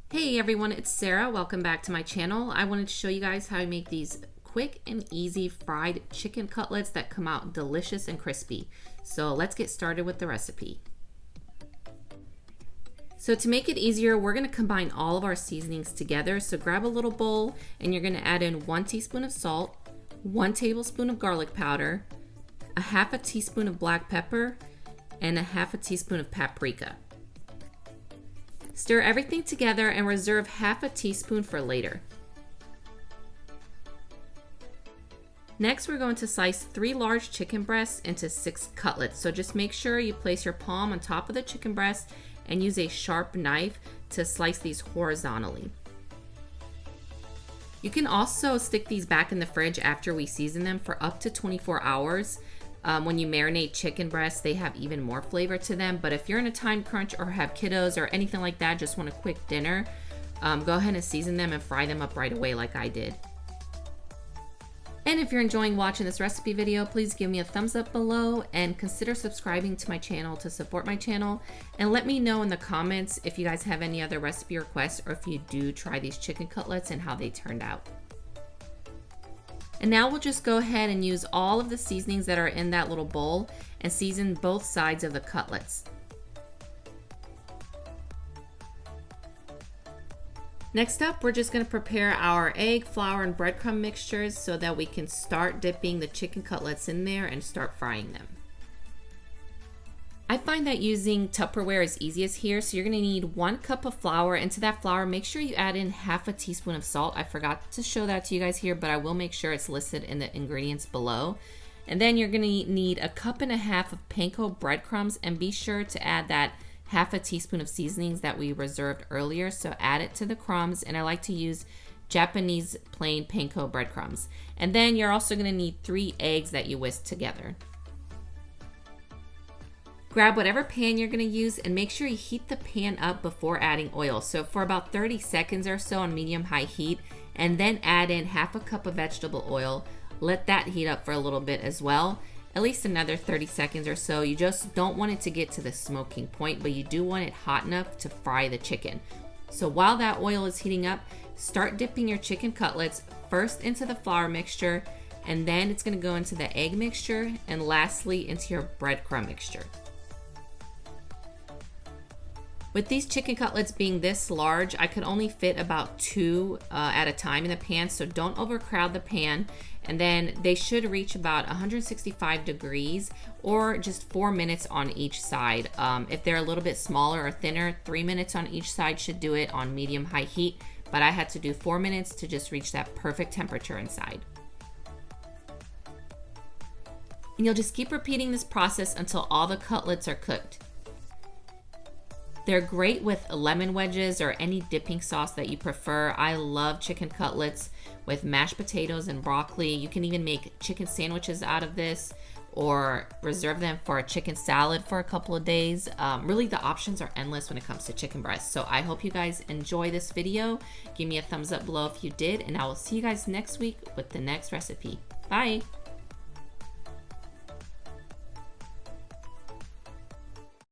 Hey everyone, it's Sarah. Welcome back to my channel. I wanted to show you guys how I make these quick and easy fried chicken cutlets that come out delicious and crispy. So let's get started with the recipe. So to make it easier, we're going to combine all of our seasonings together. So grab a little bowl and you're going to add in 1 teaspoon of salt, 1 tablespoon of garlic powder, a half a teaspoon of black pepper, and a half a teaspoon of paprika. Stir everything together and reserve half a teaspoon for later. Next, we're going to slice 3 large chicken breasts into 6 cutlets. So just make sure you place your palm on top of the chicken breast and use a sharp knife to slice these horizontally. You can also stick these back in the fridge after we season them for up to 24 hours. When you marinate chicken breasts, they have even more flavor to them. But if you're in a time crunch or have kiddos or anything like that, just want a quick dinner, go ahead and season them and fry them up right away like I did. And if you're enjoying watching this recipe video, please give me a thumbs up below and consider subscribing to my channel to support my channel. And let me know in the comments if you guys have any other recipe requests or if you do try these chicken cutlets and how they turned out. And now we'll just go ahead and use all of the seasonings that are in that little bowl and season both sides of the cutlets. Next up, we're just going to prepare our egg, flour, and breadcrumb mixtures so that we can start dipping the chicken cutlets in there and start frying them. I find that using Tupperware is easiest here, so you're going to need 1 cup of flour. Into that flour, make sure you add in half a teaspoon of salt. I forgot to show that to you guys here, but I will make sure it's listed in the ingredients below. And then you're going to need 1.5 cups of panko breadcrumbs, and be sure to add that half a teaspoon of seasonings that we reserved earlier. So add it to the crumbs, and I like to use Japanese plain panko breadcrumbs. And then you're also going to need 3 eggs that you whisk together. Grab whatever pan you're going to use and make sure you heat the pan up before adding oil. So for about 30 seconds or so on medium-high heat, and then add in half a cup of vegetable oil. Let that heat up for a little bit as well, at least another 30 seconds or so. You just don't want it to get to the smoking point, but you do want it hot enough to fry the chicken. So while that oil is heating up, start dipping your chicken cutlets first into the flour mixture, and then it's going to go into the egg mixture, and lastly into your breadcrumb mixture. With these chicken cutlets being this large, I could only fit about 2 at a time in the pan, so don't overcrowd the pan. And then they should reach about 165 degrees or just 4 minutes on each side. If they're a little bit smaller or thinner, 3 minutes on each side should do it on medium-high heat, but I had to do 4 minutes to just reach that perfect temperature inside. And you'll just keep repeating this process until all the cutlets are cooked. They're great with lemon wedges or any dipping sauce that you prefer. I love chicken cutlets with mashed potatoes and broccoli. You can even make chicken sandwiches out of this or reserve them for a chicken salad for a couple of days. Really, the options are endless when it comes to chicken breasts. So I hope you guys enjoy this video. Give me a thumbs up below if you did, and I will see you guys next week with the next recipe. Bye.